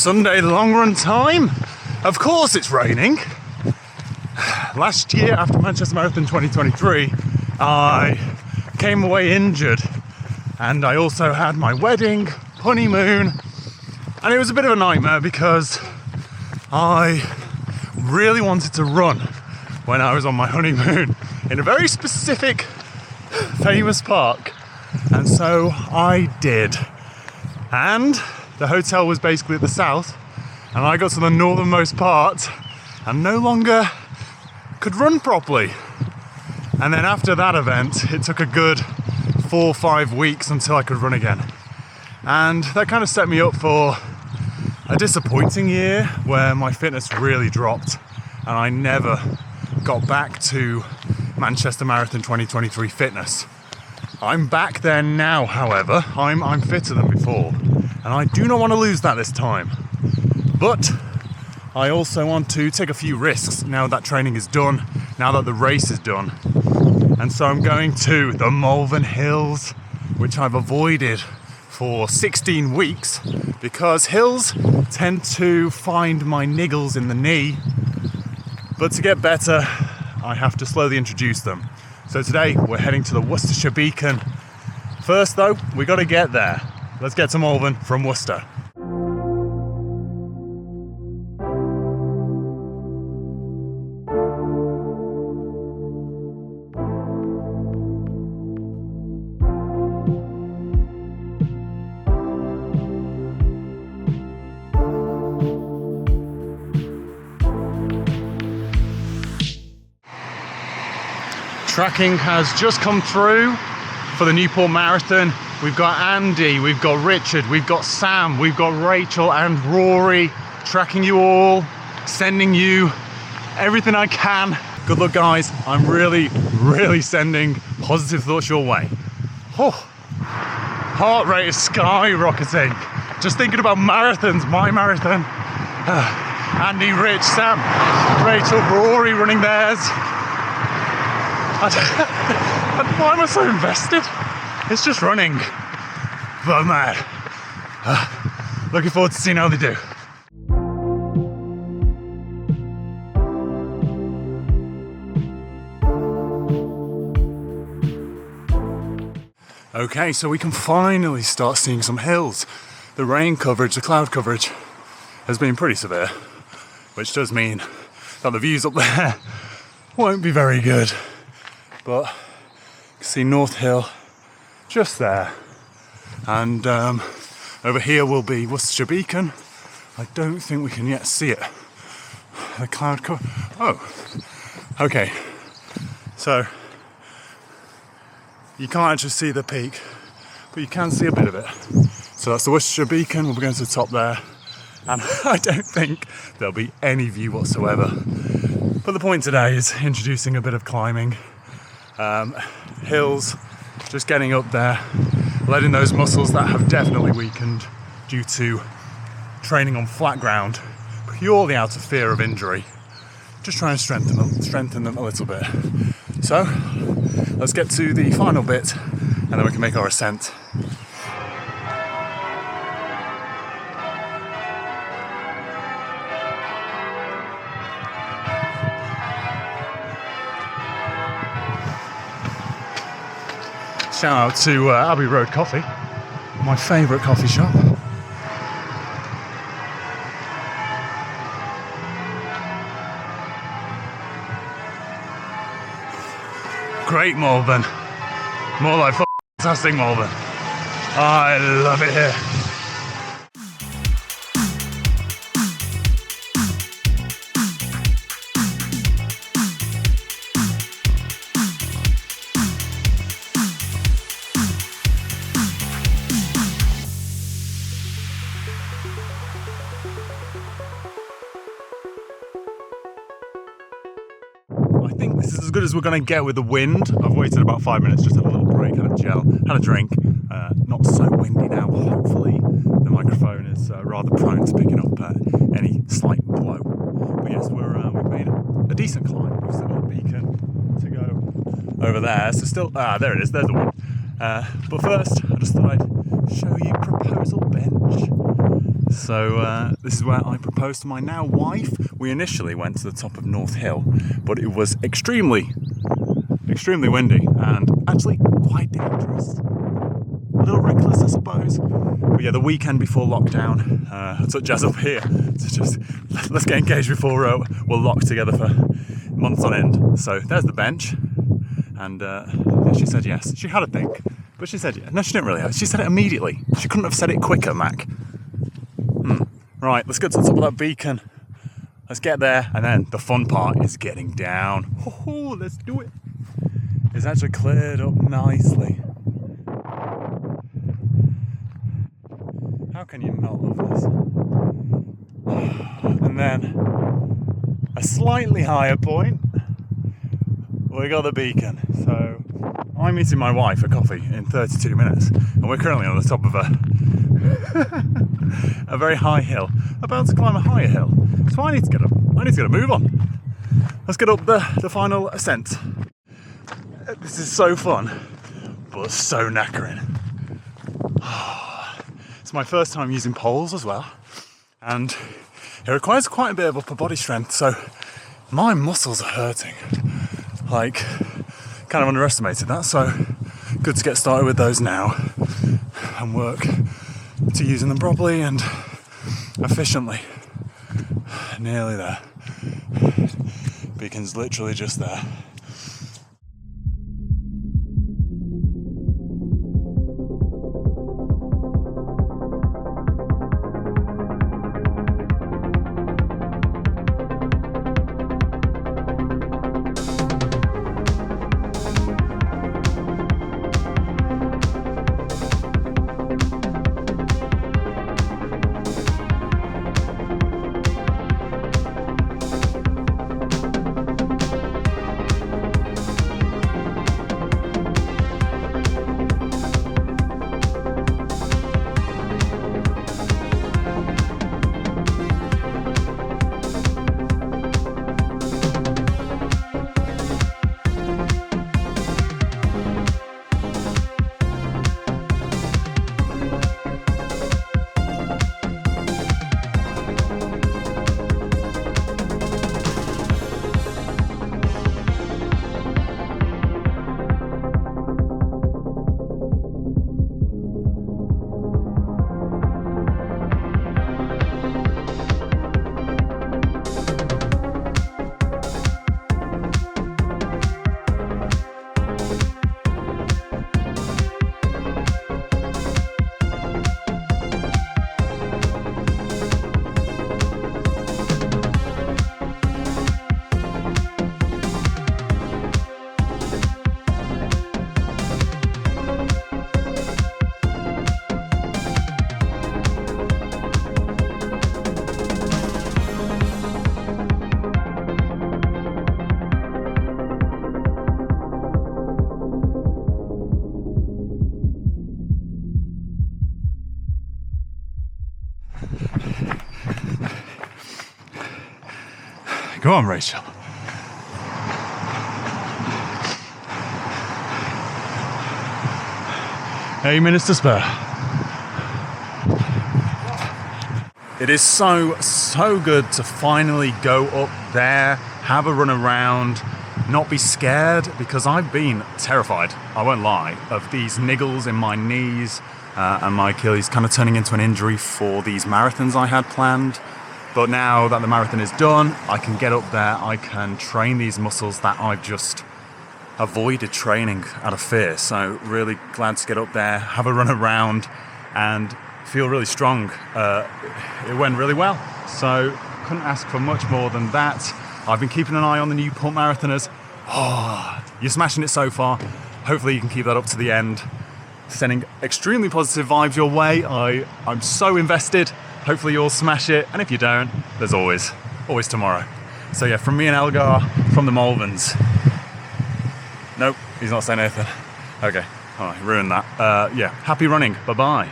Sunday long run time. Of course it's raining. Last year after Manchester Marathon 2023, I came away injured, and I also had my wedding, honeymoon, and it was a bit of a nightmare because I really wanted to run when I was on my honeymoon in a very specific famous park, and so I did. And the hotel was basically at the south, and I got to the northernmost part and no longer could run properly. And then after that event, it took a good 4 or 5 weeks until I could run again. And that kind of set me up for a disappointing year where my fitness really dropped and I never got back to Manchester Marathon 2023 fitness. I'm back there now, however. I'm fitter than before, and I do not want to lose that this time. But I also want to take a few risks now that training is done, now that the race is done. And so I'm going to the Malvern Hills, which I've avoided for 16 weeks because hills tend to find my niggles in the knee. But to get better, I have to slowly introduce them. So today we're heading to the Worcestershire Beacon. First though, we got to get there. Let's get to Malvern from Worcester. Tracking has just come through for the Newport Marathon. We've got Andy, we've got Richard, we've got Sam, we've got Rachel and Rory tracking you all, sending you everything I can. Good luck, guys. I'm really sending positive thoughts your way. Oh, heart rate is skyrocketing. Just thinking about marathons, my marathon. Andy, Rich, Sam, Rachel, Rory running theirs. Why am I so invested? It's just running. But man, looking forward to seeing how they do. Okay, so we can finally start seeing some hills. The rain coverage, the cloud coverage has been pretty severe, which does mean that the views up there won't be very good. But you can see North Hill just there, and over here will be Worcestershire Beacon. I don't think we can yet see it. The cloud cover. Oh, okay. So you can't actually see the peak, but you can see a bit of it. So that's the Worcestershire Beacon. We'll be going to the top there, and I don't think there'll be any view whatsoever. But the point today is introducing a bit of climbing. Hills, just getting up there, letting those muscles that have definitely weakened due to training on flat ground, purely out of fear of injury, just trying to strengthen them a little bit. So let's get to the final bit and then we can make our ascent. Shout out to Abbey Road Coffee, my favourite coffee shop. Great Malvern, more like fantastic Malvern. I love it here. I think this is as good as we're going to get with the wind. I've waited about 5 minutes, just had a little break, had a gel, had a drink. Not so windy now. Hopefully the microphone is rather prone to picking up any slight blow. But yes, we've made a decent climb. We've still got a beacon to go over there. So still, there it is, there's the one. But first, I just thought I'd show you Proposal Bench. So this is where I proposed to my now wife. We initially went to the top of North Hill, but it was extremely windy and actually quite dangerous. A little reckless, I suppose. But yeah, the weekend before lockdown, I took Jazz up here to just let's get engaged before we're locked together for months on end. So there's the bench, and she said yes. She had a think, but she said yes. No, she didn't really. She said it immediately. She couldn't have said it quicker, Mac. Right, let's go to the top of that beacon. Let's get there, and then the fun part is getting down. Oh, let's do it. It's actually cleared up nicely. How can you not love this? And then a slightly higher point, we got the beacon. So I'm meeting my wife for coffee in 32 minutes, and we're currently on the top of a very high hill, about to climb a higher hill. So I need to get a move on. Let's get up the final ascent. This is so fun, but so knackering. It's my first time using poles as well, and it requires quite a bit of upper body strength, so my muscles are hurting. Like, kind of underestimated that, so good to get started with those now and work to using them properly and efficiently. Nearly there. Beacon's literally just there. Go on, Rachel. Hey, Minister Spur. It is so good to finally go up there, have a run around, not be scared, because I've been terrified, I won't lie, of these niggles in my knees and my Achilles kind of turning into an injury for these marathons I had planned. But now that the marathon is done, I can get up there, I can train these muscles that I've just avoided training out of fear. So really glad to get up there, have a run around and feel really strong. It went really well. So couldn't ask for much more than that. I've been keeping an eye on the new pump marathoners. Oh, you're smashing it so far. Hopefully you can keep that up to the end. Sending extremely positive vibes your way. I'm so invested. Hopefully you'll smash it, and if you don't, there's always tomorrow. So yeah, from me and Elgar, from the Malverns. Nope, he's not saying anything. Okay, all right, ruined that. Yeah, happy running, bye-bye.